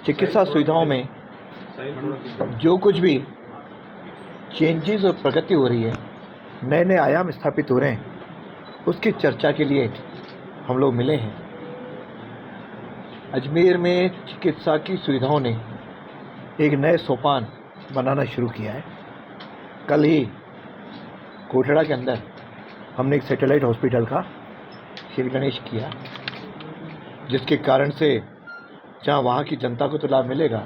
चिकित्सा सुविधाओं में जो कुछ भी चेंजेस और प्रगति हो रही है, नए नए आयाम स्थापित हो रहे हैं, उसकी चर्चा के लिए हम लोग मिले हैं। अजमेर में चिकित्सा की सुविधाओं ने एक नए सोपान बनाना शुरू किया है। कल ही कोटड़ा के अंदर हमने एक सैटेलाइट हॉस्पिटल का श्री गणेश किया, जिसके कारण से जहाँ वहाँ की जनता को तो लाभ मिलेगा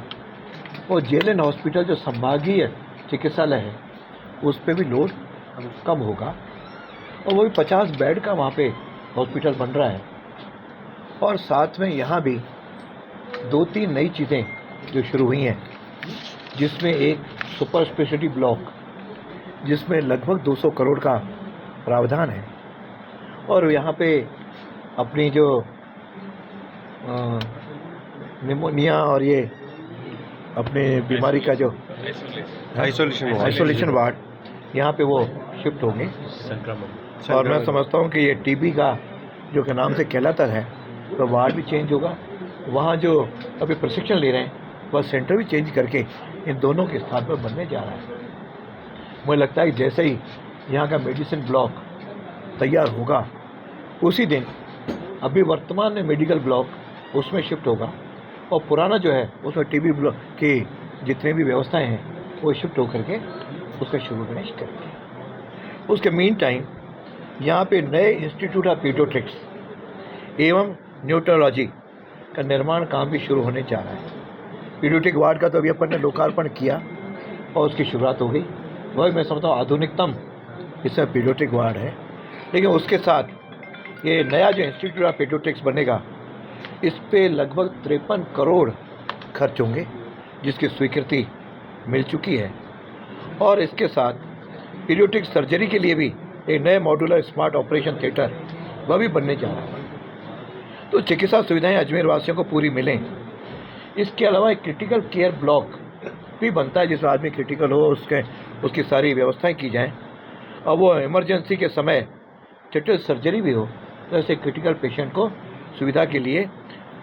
और जेएलएन हॉस्पिटल जो संभागीय चिकित्सालय है उस पर भी लोड कम होगा और वो भी 50 बेड का वहाँ पे हॉस्पिटल बन रहा है। और साथ में यहाँ भी 2-3 नई चीज़ें जो शुरू हुई हैं, जिसमें एक सुपर स्पेशलिटी ब्लॉक जिसमें लगभग 200 करोड़ का प्रावधान है और यहाँ पे अपनी जो निमोनिया और ये अपने बीमारी का जो आइसोलेशन वार्ड यहाँ पे वो शिफ्ट होंगे। और मैं समझता हूँ कि ये टीबी का जो के नाम से कहलाता है तो वार्ड भी चेंज होगा। वहाँ जो अभी प्रशिक्षण ले रहे हैं वह सेंटर भी चेंज करके इन दोनों के स्थान पर बनने जा रहा है। मुझे लगता है कि जैसे ही यहाँ का मेडिसिन ब्लॉक तैयार होगा उसी दिन अभी वर्तमान में मेडिकल ब्लॉक उसमें शिफ्ट होगा और पुराना जो है उसमें टीबी ब्लॉक की जितने भी व्यवस्थाएं हैं वो शिफ्ट होकर के उसका शुरू गणेश करेंगे। उसके मीन टाइम यहाँ पे नए इंस्टीट्यूट ऑफ पीडियाट्रिक्स एवं न्यूरोलॉजी का निर्माण काम भी शुरू होने जा रहा है। पीडियाट्रिक वार्ड का तो अभी अपन ने लोकार्पण किया और उसकी शुरुआत हो गई। वही मैं समझता हूँ आधुनिकतम इसमें पीडियाट्रिक वार्ड है। लेकिन उसके साथ ये नया जो इंस्टीट्यूट ऑफ पीडियाट्रिक्स बनेगा इस पे लगभग 53 करोड़ खर्च होंगे, जिसकी स्वीकृति मिल चुकी है। और इसके साथ पीडियाट्रिक सर्जरी के लिए भी एक नए मॉड्यूलर स्मार्ट ऑपरेशन थिएटर वह भी बनने जा रहा है। तो चिकित्सा सुविधाएं अजमेर वासियों को पूरी मिलें। इसके अलावा एक क्रिटिकल केयर ब्लॉक भी बनता है जिसमें आदमी क्रिटिकल हो उसकी सारी व्यवस्थाएं की जाएं और वो इमरजेंसी के समय जटिल सर्जरी भी हो तो ऐसे क्रिटिकल पेशेंट को सुविधा के लिए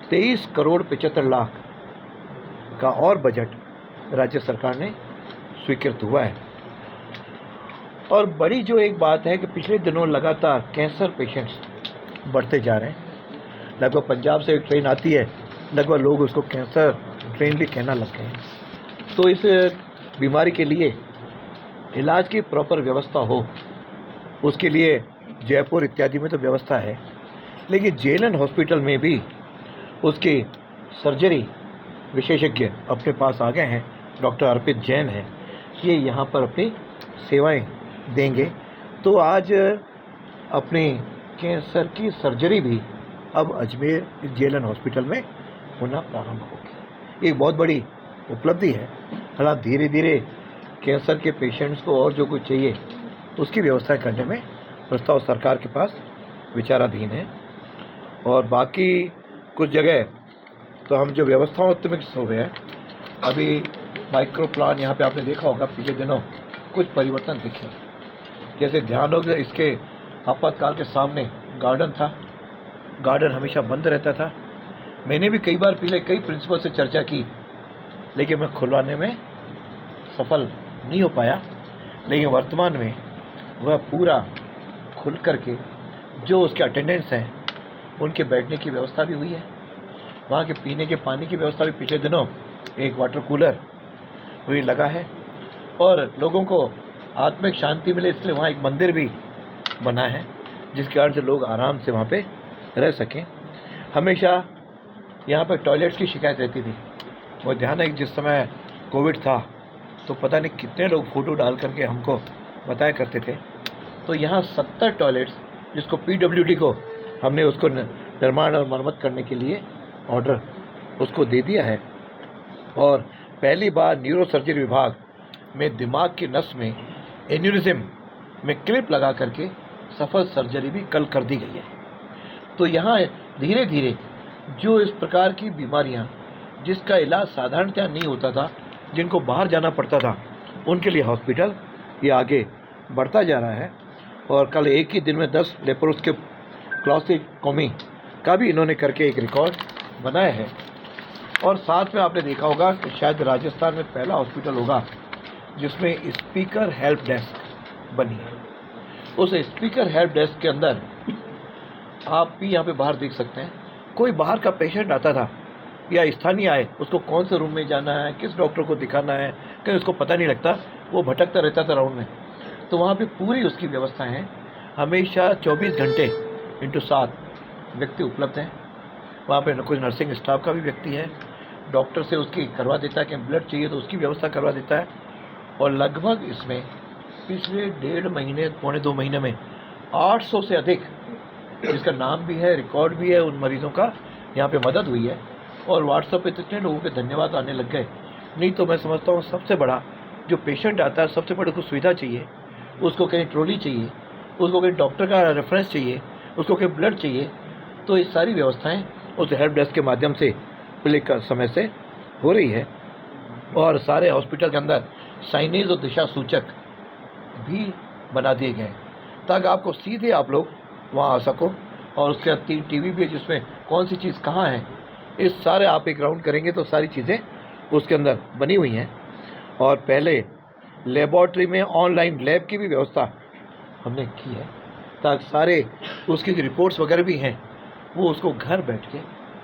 23 करोड़ 75 लाख का और बजट राज्य सरकार ने स्वीकृत हुआ है। और बड़ी जो एक बात है कि पिछले दिनों लगातार कैंसर पेशेंट्स बढ़ते जा रहे हैं। लगभग पंजाब से एक ट्रेन आती है, लगभग लोग उसको कैंसर ट्रेन भी कहना लग गए हैं। तो इस बीमारी के लिए इलाज की प्रॉपर व्यवस्था हो, उसके लिए जयपुर इत्यादि में तो व्यवस्था है, लेकिन जेएलएन हॉस्पिटल में भी उसकी सर्जरी विशेषज्ञ अपने पास आ गए हैं। डॉक्टर अर्पित जैन हैं, ये यहाँ पर अपनी सेवाएं देंगे। तो आज अपनी कैंसर की सर्जरी भी अब अजमेर जेएलएन हॉस्पिटल में होना प्रारंभ होगी। एक बहुत बड़ी उपलब्धि है। हालांकि धीरे धीरे कैंसर के पेशेंट्स को और जो कुछ चाहिए उसकी व्यवस्था करने में प्रस्ताव सरकार के पास विचाराधीन है। और बाकी कुछ जगह तो हम जो व्यवस्थाओं में हो गए हैं, अभी माइक्रो प्लान यहाँ पे आपने देखा होगा पिछले दिनों कुछ परिवर्तन दिखे। जैसे ध्यान हो गया, इसके आपातकाल के सामने गार्डन था, गार्डन हमेशा बंद रहता था। मैंने भी कई बार पहले कई प्रिंसिपल से चर्चा की, लेकिन मैं खुलवाने में सफल नहीं हो पाया। लेकिन वर्तमान में वह पूरा खुल करके जो उसके अटेंडेंट्स हैं उनके बैठने की व्यवस्था भी हुई है। वहाँ के पीने के पानी की व्यवस्था भी पिछले दिनों एक वाटर कूलर भी लगा है और लोगों को आत्मिक शांति मिले इसलिए वहाँ एक मंदिर भी बना है, जिसके कारण से लोग आराम से वहाँ पे रह सकें। हमेशा यहाँ पर टॉयलेट्स की शिकायत रहती थी। वो ध्यान है कि जिस समय कोविड था तो पता नहीं कितने लोग फ़ोटो डाल करके हमको बताया करते थे। तो यहाँ 70 टॉयलेट्स जिसको पीडब्ल्यूडी को हमने उसको निर्माण और मरम्मत करने के लिए ऑर्डर उसको दे दिया है। और पहली बार न्यूरो सर्जरी विभाग में दिमाग की नस में एन्यूरिज्म में क्लिप लगा करके सफल सर्जरी भी कल कर दी गई है। तो यहाँ धीरे धीरे जो इस प्रकार की बीमारियाँ जिसका इलाज साधारणतः नहीं होता था, जिनको बाहर जाना पड़ता था, उनके लिए हॉस्पिटल ये आगे बढ़ता जा रहा है। और कल एक ही दिन में 10 लेप्रोस्कोपिक क्लासिक कॉमी का भी इन्होंने करके एक रिकॉर्ड बनाया है। और साथ में आपने देखा होगा कि शायद राजस्थान में पहला हॉस्पिटल होगा जिसमें स्पीकर हेल्प डेस्क बनी है। उस स्पीकर हेल्प डेस्क के अंदर आप भी यहाँ पे बाहर देख सकते हैं, कोई बाहर का पेशेंट आता था या स्थानीय आए, उसको कौन से रूम में जाना है, किस डॉक्टर को दिखाना है, कहीं उसको पता नहीं लगता, वो भटकता रहता था राउंड में। तो वहाँ पे पूरी उसकी व्यवस्था है, हमेशा 24 घंटे इंटू 7 व्यक्ति उपलब्ध हैं। वहाँ पे कुछ नर्सिंग स्टाफ का भी व्यक्ति है, डॉक्टर से उसकी करवा देता है कि ब्लड चाहिए तो उसकी व्यवस्था करवा देता है। और लगभग इसमें पिछले 1.5 महीने, पौने 2 महीने में 800 से अधिक, जिसका नाम भी है, रिकॉर्ड भी है, उन मरीजों का यहाँ पे मदद हुई है। और व्हाट्सएप पे इतने लोगों के धन्यवाद आने लग गए। नहीं तो मैं समझता हूँ सबसे बड़ा जो पेशेंट आता है, सबसे बड़ी उसको सुविधा चाहिए, उसको कहीं ट्रॉली चाहिए, उसको कहीं डॉक्टर का रेफरेंस चाहिए, उसको कहीं ब्लड चाहिए, तो ये सारी व्यवस्थाएं उस हेल्प डेस्क के माध्यम से पिछले समय से हो रही है। और सारे हॉस्पिटल के अंदर साइनेज और दिशा सूचक भी बना दिए गए ताकि आपको सीधे आप लोग वहाँ आ सको। और उसके 3 टीवी भी है जिसमें कौन सी चीज़ कहाँ है, इस सारे आप एक राउंड करेंगे तो सारी चीज़ें उसके अंदर बनी हुई हैं। और पहले लेबॉर्ट्री में ऑनलाइन लैब की भी व्यवस्था हमने की है ताकि सारे उसकी जो रिपोर्ट्स वगैरह भी हैं वो उसको घर बैठ के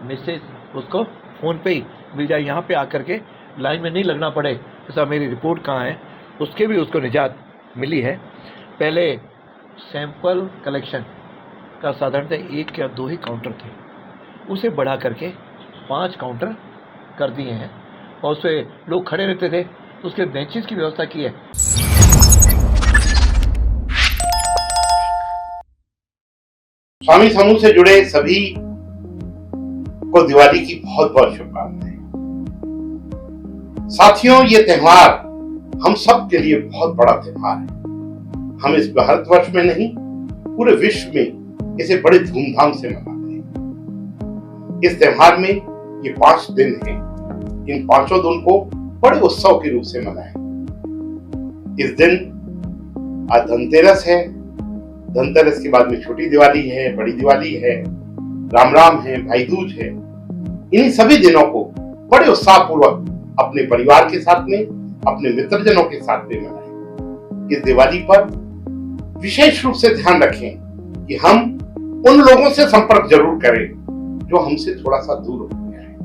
मैसेज उसको फ़ोन पे ही मिल जाए, यहाँ पे आकर के लाइन में नहीं लगना पड़े, जैसा मेरी रिपोर्ट कहाँ है, उसके भी उसको निजात मिली है। पहले सैंपल कलेक्शन का साधारणतः 1 या 2 ही काउंटर थे, उसे बढ़ा करके 5 काउंटर कर दिए हैं। और उस पर लोग खड़े रहते थे तो उसके बेंचेस की व्यवस्था की है। स्वामी समूह से जुड़े सभी को दिवाली की बहुत बहुत शुभकामनाएं। साथियों, ये त्योहार हम सब के लिए बहुत बड़ा त्योहार है। हम इस भारतवर्ष में नहीं, पूरे विश्व में इसे बड़े धूमधाम से मनाते हैं। इस त्योहार में ये 5 दिन हैं। इन 5 दिन को बड़े उत्सव के रूप से मनाएं। इस दिन आज धनतेरस है। धनतेरस के बाद में छोटी दिवाली है, बड़ी दिवाली है, राम राम है, भाई दूज है। इन्हीं सभी दिनों को बड़े उत्साह पूर्वक अपने परिवार के साथ में, अपने मित्रजनों के साथ में मनाएं। इस दिवाली पर विशेष रूप से ध्यान रखें कि हम उन लोगों से संपर्क जरूर करें जो हमसे थोड़ा सा दूर हो गया है।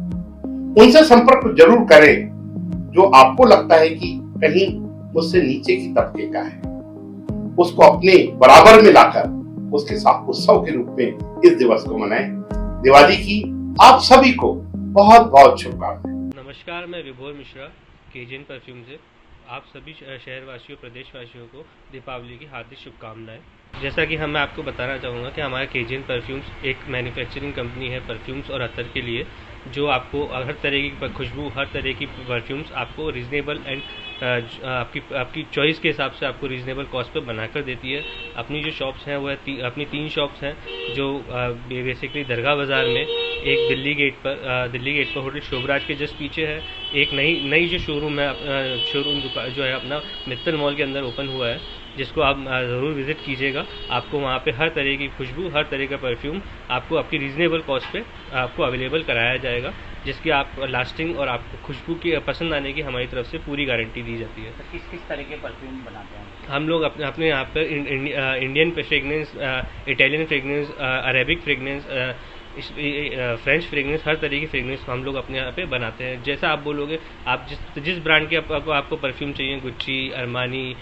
उनसे संपर्क जरूर करें जो आपको लगता है कि कहीं मुझसे नीचे की तबके का है। उसको अपने बराबर में लाकर उसके साथ उत्सव के रूप में इस दिवस को मनाएं। दिवाली की आप सभी को बहुत बहुत शुभकामनाएं। नमस्कार, मैं विभोर मिश्रा, केजिन परफ्यूम से आप सभी शहरवासियों, प्रदेशवासियों को दीपावली की हार्दिक शुभकामनाएं। जैसा कि मैं आपको बताना चाहूँगा कि हमारा केजिन परफ्यूम्स एक मैन्युफैक्चरिंग कंपनी है परफ्यूम्स और अतर के लिए, जो आपको हर तरह की खुशबू, हर तरह की परफ्यूम्स आपको रीज़नेबल एंड आपकी चॉइस के हिसाब से आपको रीज़नेबल कॉस्ट पे बनाकर देती है। अपनी जो शॉप्स हैं वो अपनी 3 शॉप्स हैं जो बेसिकली दरगाह बाज़ार में, एक दिल्ली गेट पर होटल शोभराज के जस्ट पीछे है, एक नई जो शोरूम है, शोरूम जो है अपना मित्तल मॉल के अंदर ओपन हुआ है, जिसको आप ज़रूर विज़िट कीजिएगा। आपको वहाँ पे हर तरह की खुशबू, हर तरह का परफ्यूम आपको आपकी रीज़नेबल कॉस्ट पे आपको अवेलेबल कराया जाएगा, जिसकी आप लास्टिंग और आपको खुशबू की पसंद आने की हमारी तरफ से पूरी गारंटी दी जाती है। तो किस तरह के परफ्यूम बनाते हैं हम लोग? अपने यहाँ पर Indian fragrance, Italian fragrance, Arabic fragrance, French fragrance, हर तरह की फ्रेगनेंस हम लोग अपने यहाँ पे बनाते हैं। जैसा आप बोलोगे, आप जिस ब्रांड के आपको परफ्यूम चाहिए, गुच्ची, अरमानी,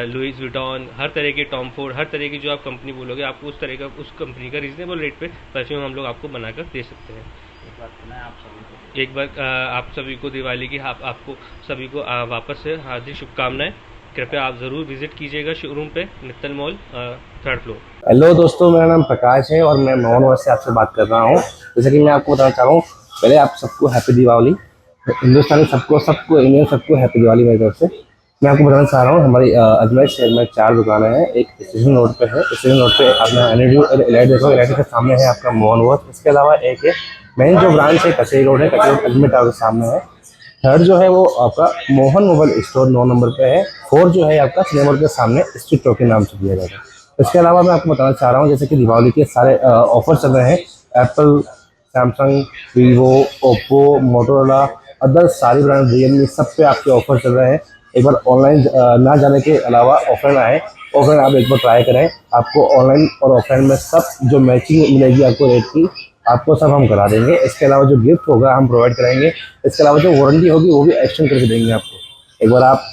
लुइस विटॉन, हर तरह के टॉम फोर्ड, हर तरह की जो आप कंपनी बोलोगे, आपको उस तरह का, उस कंपनी का रीजनेबल रेट पे परफ्यूम हम लोग आपको बनाकर दे सकते हैं। एक बार आप सभी को दिवाली की आपको सभी को वापस से हार्दिक शुभकामनाएं। कृपया आप ज़रूर विजिट कीजिएगा शोरूम पे, Mittal mall, 3rd floor. Hello दोस्तों, मेरा नाम प्रकाश है और मैं मोहनवर से आपसे बात कर रहा हूँ। जैसे कि मैं आपको बताना चाह रहा हूँ, पहले आप सबको हैप्पी दिवाली। हिंदुस्तानी सबको इंडियन सबको हैप्पी दिवाली मेरी तरफ से। मैं आपको बताना चाह रहा हूँ, हमारी अजमेर शहर में 4 दुकानें हैं। एक स्टेशन रोड पे है, स्टेशन रोड पे आपने एलआईडी देखो, एलआईडी के सामने है आपका मोहनवर। इसके अलावा एक है मेन जो ब्रांच है कचेरी रोड है, कचेरी रोड अजमेर टावर के सामने है। 3rd जो है वो आपका मोहन मोबाइल स्टोर 9 नंबर पे है। 4 जो है आपका सिनेमा के सामने स्ट्रीट टॉक के नाम से दिया जाएगा। इसके अलावा मैं आपको बताना चाह रहा हूँ, जैसे कि दिवाली के सारे ऑफर चल रहे हैं। Apple Samsung, Vivo, Oppo, Motorola, other सारी ब्रांड, रियलमी, सब पे आपके ऑफर चल रहे हैं। एक बार ऑनलाइन ना जाने के अलावा ऑफलाइन आए, ऑफलाइन आप एक बार ट्राई करें। आपको ऑनलाइन और ऑफलाइन में सब जो मैचिंग मिलेगी आपको रेट की, आपको सब हम करा देंगे। इसके अलावा जो गिफ्ट होगा हम प्रोवाइड करेंगे। इसके अलावा जो वारंटी होगी वो भी एक्सटेंड करके देंगे आपको। एक बार आप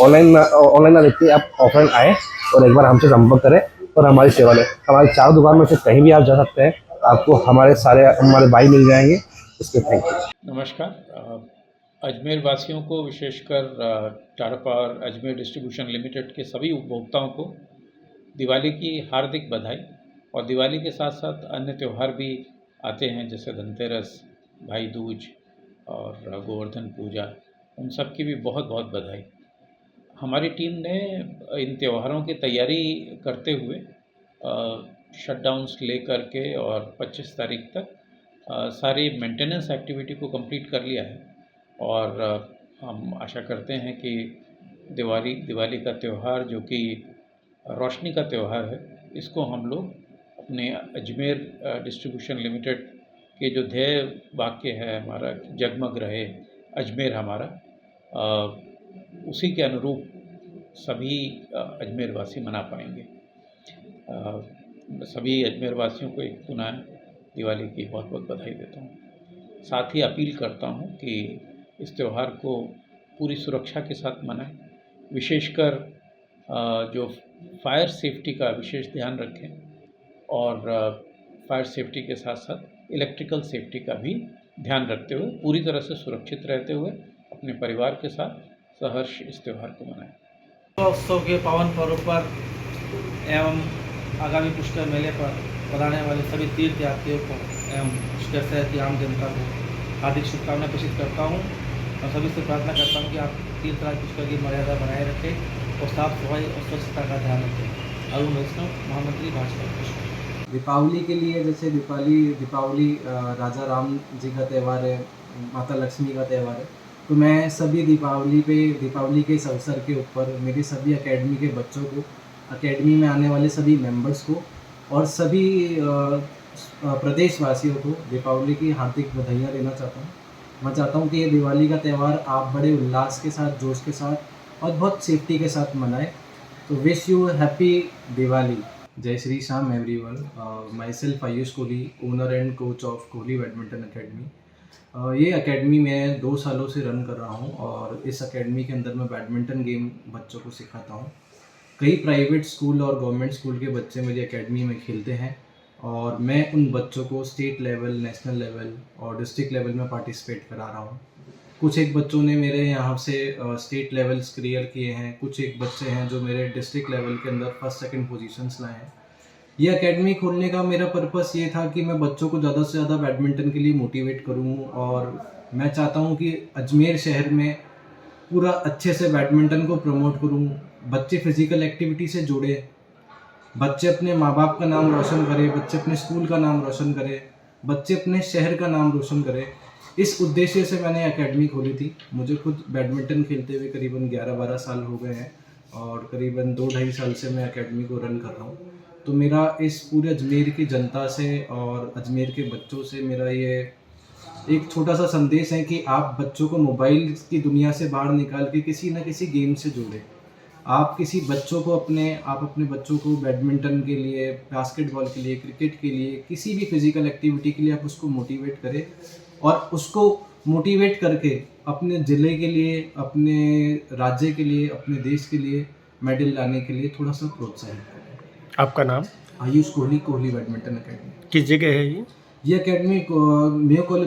ऑनलाइन ना देखिए, आप ऑफलाइन आए और एक बार हमसे संपर्क करें और हमारी सेवा लें। हमारी 4 दुकान में से कहीं भी आप जा सकते हैं, आपको हमारे भाई मिल जाएंगे। इसके थैंक यू। नमस्कार। अजमेर वासियों को, विशेषकर Tata power Ajmer distribution limited के सभी उपभोक्ताओं को दिवाली की हार्दिक बधाई। और दिवाली के साथ साथ अन्य त्यौहार भी आते हैं, जैसे धनतेरस, भाई दूज और गोवर्धन पूजा। उन सब की भी बहुत बहुत बधाई। हमारी टीम ने इन त्योहारों की तैयारी करते हुए शटडाउन्स ले करके और 25 तारीख तक सारी मेंटेनेंस एक्टिविटी को कंप्लीट कर लिया है। और हम आशा करते हैं कि दिवाली का त्यौहार, जो कि रोशनी का त्यौहार है, इसको हम लोग अपने अजमेर डिस्ट्रीब्यूशन लिमिटेड के जो ध्येय वाक्य है हमारा, जगमग रहे अजमेर हमारा, उसी के अनुरूप सभी अजमेर वासी मना पाएंगे। सभी अजमेर वासियों को एक पुनः दिवाली की बहुत बहुत बधाई देता हूँ। साथ ही अपील करता हूँ कि इस त्यौहार को पूरी सुरक्षा के साथ मनाएं। विशेषकर जो फायर सेफ्टी का विशेष ध्यान रखें और फायर सेफ्टी के साथ साथ इलेक्ट्रिकल सेफ्टी का भी ध्यान रखते हुए, पूरी तरह से सुरक्षित रहते हुए अपने परिवार के साथ सहर्ष इस त्यौहार को मनाएं। उत्सव के पावन पर्व पर एवं आगामी पुष्कर मेले पर पधारने वाले सभी तीर्थयात्रियों को एवं पुष्कर शहर की आम जनता को हार्दिक शुभकामनाएं प्रेषित करता हूं और सभी से प्रार्थना करता हूं कि आप तीर्थराज पुष्कर की मर्यादा बनाए रखें और साफ सफाई और स्वच्छता का ध्यान रखें। अरुण वैष्णव, महामंत्री, भाजपा पुष्कर। दीपावली के लिए, जैसे दीपावली राजा राम जी का त्यौहार है, माता लक्ष्मी का त्यौहार है, तो मैं सभी दीपावली के इस अवसर के ऊपर मेरी सभी एकेडमी के बच्चों को, एकेडमी में आने वाले सभी मेंबर्स को और सभी प्रदेशवासियों को दीपावली की हार्दिक बधाइयाँ देना चाहता हूँ। मैं चाहता हूँ कि ये दिवाली का त्यौहार आप बड़े उल्लास के साथ, जोश के साथ और बहुत सेफ्टी के साथ मनाएं। तो विश यू हैप्पी दिवाली। जय Shri Shyam everyone. Myself Ayush Kohli, owner and coach of Kohli badminton academy. ये एकेडमी मैं 2 सालों से रन कर रहा हूँ और इस एकेडमी के अंदर मैं बैडमिंटन गेम बच्चों को सिखाता हूँ। कई प्राइवेट स्कूल और गवर्नमेंट स्कूल के बच्चे मेरी एकेडमी में खेलते हैं और मैं उन बच्चों को स्टेट लेवल, नेशनल लेवल और डिस्ट्रिक्ट लेवल में पार्टिसिपेट करा रहा हूँ। कुछ एक बच्चों ने मेरे यहाँ से स्टेट लेवल्स क्लियर किए हैं, कुछ एक बच्चे हैं जो मेरे डिस्ट्रिक्ट लेवल के अंदर 1st, 2nd पोजीशंस लाए हैं। ये एकेडमी खोलने का मेरा पर्पस ये था कि मैं बच्चों को ज़्यादा से ज़्यादा बैडमिंटन के लिए मोटिवेट करूँ और मैं चाहता हूँ कि अजमेर शहर में पूरा अच्छे से बैडमिंटन को प्रमोट करूँ। बच्चे फिज़िकल एक्टिविटी से जुड़े, बच्चे अपने माँ बाप का नाम रोशन करें, बच्चे अपने स्कूल का नाम रोशन करें, बच्चे अपने शहर का नाम रोशन करें। इस उद्देश्य से मैंने एकेडमी खोली थी। मुझे खुद बैडमिंटन खेलते हुए करीबन 11-12 साल हो गए हैं और करीबन 2-2.5 साल से मैं एकेडमी को रन कर रहा हूँ। तो मेरा इस पूरे अजमेर की जनता से और अजमेर के बच्चों से मेरा ये एक छोटा सा संदेश है कि आप बच्चों को मोबाइल की दुनिया से बाहर निकाल के किसी न किसी गेम से जोड़ें। आप अपने बच्चों को बैडमिंटन के लिए, बास्केटबॉल के लिए, क्रिकेट के लिए, किसी भी फिजिकल एक्टिविटी के लिए आप उसको मोटिवेट करें और उसको मोटिवेट करके अपने ज़िले के लिए, अपने राज्य के लिए, अपने देश के लिए मेडल लाने के लिए थोड़ा सा प्रोत्साहित करें। आपका नाम? Ayush Kohli, Kohli badminton academy. किस जगह है ये? ये एकेडमी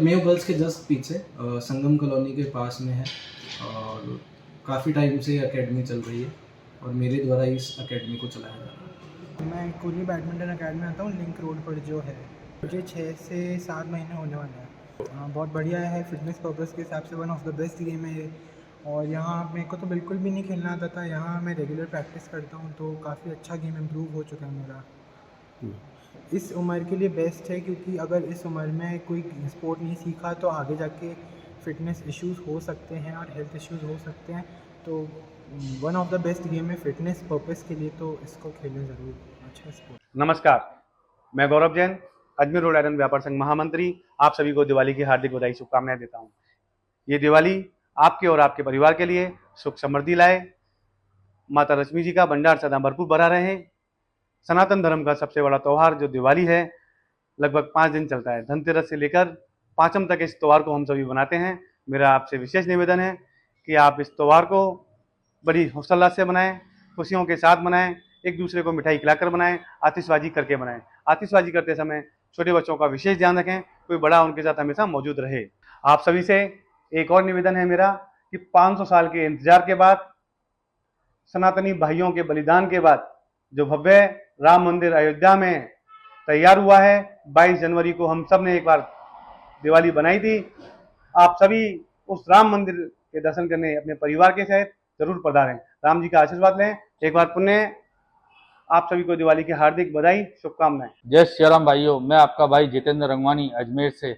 मेयो गर्ल्स के जस्ट पीछे संगम कॉलोनी के पास में है और काफ़ी टाइम से एकेडमी चल रही है और मेरे द्वारा इस एकेडमी को चलाया जा रहा है। मैं कोहली बैडमिंटन अकेडमी आता हूँ, लिंक रोड पर जो है। मुझे 6 से 7 महीने होने वाले हैं। बहुत बढ़िया है, फिटनेस पर्पज़ के हिसाब से one of the best game है ये। और यहाँ मेरे को तो बिल्कुल भी नहीं खेलना आता था, यहाँ मैं रेगुलर प्रैक्टिस करता हूँ तो काफ़ी अच्छा गेम इम्प्रूव हो चुका है मेरा। इस उम्र के लिए बेस्ट है क्योंकि अगर इस उम्र में कोई स्पोर्ट नहीं सीखा तो आगे जाके फ़िटनेस इश्यूज़ हो सकते हैं और हेल्थ इश्यूज़ हो सकते हैं। तो one of the best game है फिटनेस पर्पस के लिए, तो इसको खेलें ज़रूर। अच्छा स्पोर्ट। नमस्कार, मैं गौरव जैन, अजमेर रोड आयरन व्यापार संघ महामंत्री आप सभी को दिवाली की हार्दिक बधाई शुभकामनाएं देता हूं। ये दिवाली आपके और आपके परिवार के लिए सुख समृद्धि लाए, माता लक्ष्मी जी का भंडार सदा भरपूर भरा रहे। सनातन धर्म का सबसे बड़ा त्यौहार जो दिवाली है लगभग 5 दिन चलता है। धनतेरस से लेकर पांचम तक इस त्यौहार को हम सभी मनाते हैं। मेरा आपसे विशेष निवेदन है कि आप इस त्यौहार को बड़ी हर्षोल्लास से मनाएं, खुशियों के साथ मनाएं, एक दूसरे को मिठाई खिलाकर मनाएं, आतिशबाजी करके मनाएं। आतिशबाजी करते समय छोटे बच्चों का विशेष ध्यान रखें, कोई बड़ा उनके साथ हमेशा मौजूद रहे। आप सभी से एक और निवेदन है मेरा कि 500 साल के इंतजार के बाद, सनातनी भाइयों के बलिदान के बाद जो भव्य राम मंदिर अयोध्या में तैयार हुआ है, 22 जनवरी को हम सब ने एक बार दिवाली बनाई थी। आप सभी उस राम मंदिर के दर्शन करने अपने परिवार के साथ जरूर पधारें, राम जी का आशीर्वाद लें। एक बार पुण्य आप सभी को दिवाली की हार्दिक बधाई शुभकामनाएं। जय श्री राम भाइयों, मैं आपका भाई जितेंद्र रंगवानी अजमेर से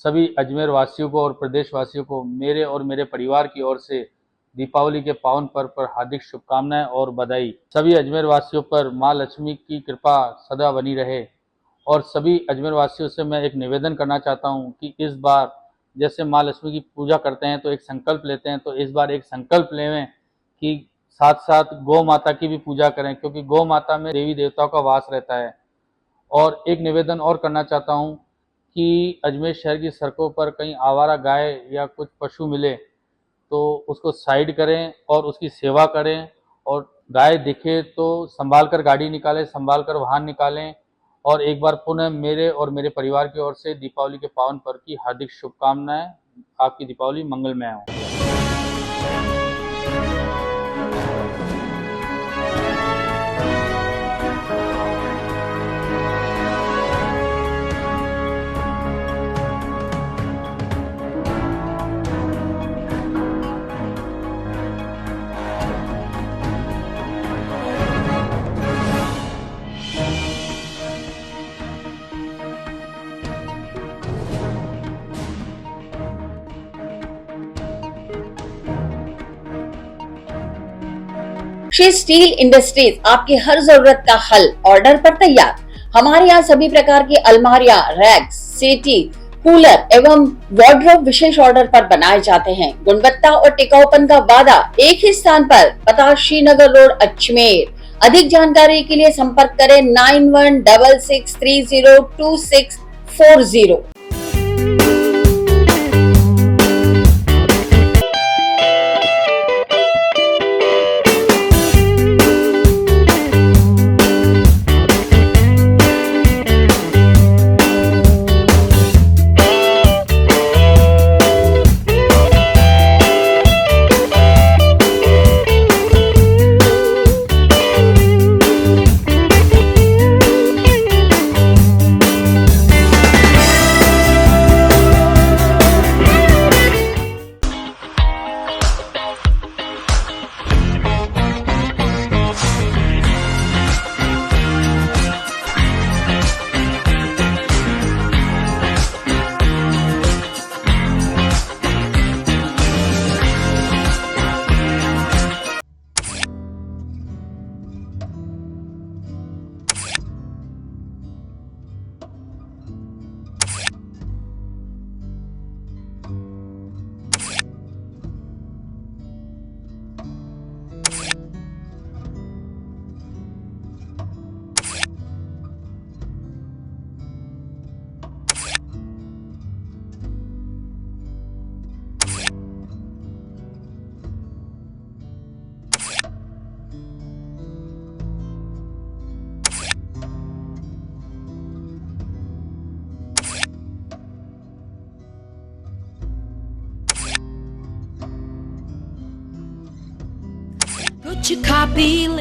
सभी अजमेर वासियों को और प्रदेश वासियों को मेरे और मेरे परिवार की ओर से दीपावली के पावन पर्व पर हार्दिक शुभकामनाएं और बधाई। सभी अजमेर वासियों पर माँ लक्ष्मी की कृपा सदा बनी रहे। और सभी अजमेर वासियों से मैं एक निवेदन करना चाहता हूं कि इस बार जैसे माँ लक्ष्मी की पूजा करते हैं तो एक संकल्प लेते हैं, तो इस बार एक संकल्प लें कि साथ साथ गौ माता की भी पूजा करें, क्योंकि गौ माता में देवी देवताओं का वास रहता है। और एक निवेदन और करना चाहता हूं कि अजमेर शहर की सड़कों पर कहीं आवारा गाय या कुछ पशु मिले तो उसको साइड करें और उसकी सेवा करें, और गाय दिखे तो संभाल कर गाड़ी निकालें, संभाल कर वाहन निकालें। और एक बार पुनः मेरे और मेरे परिवार की ओर से दीपावली के पावन पर्व की हार्दिक शुभकामनाएं। आपकी दीपावली मंगलमय हो। श्री स्टील इंडस्ट्रीज आपकी हर जरूरत का हल ऑर्डर पर तैयार। हमारे यहाँ सभी प्रकार की अलमारियां, रैक्स, सेटी, कूलर एवं वार्डरोब विशेष ऑर्डर पर बनाए जाते हैं। गुणवत्ता और टिकाऊपन का वादा एक ही स्थान पर, पता श्रीनगर रोड अजमेर। अधिक जानकारी के लिए संपर्क करें 9166302640।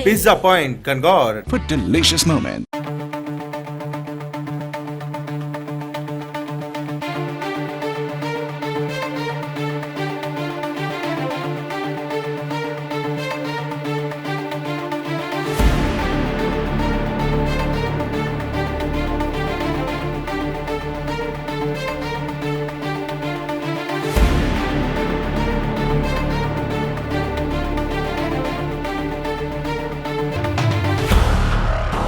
Pizza Point, Kangor. For delicious moment.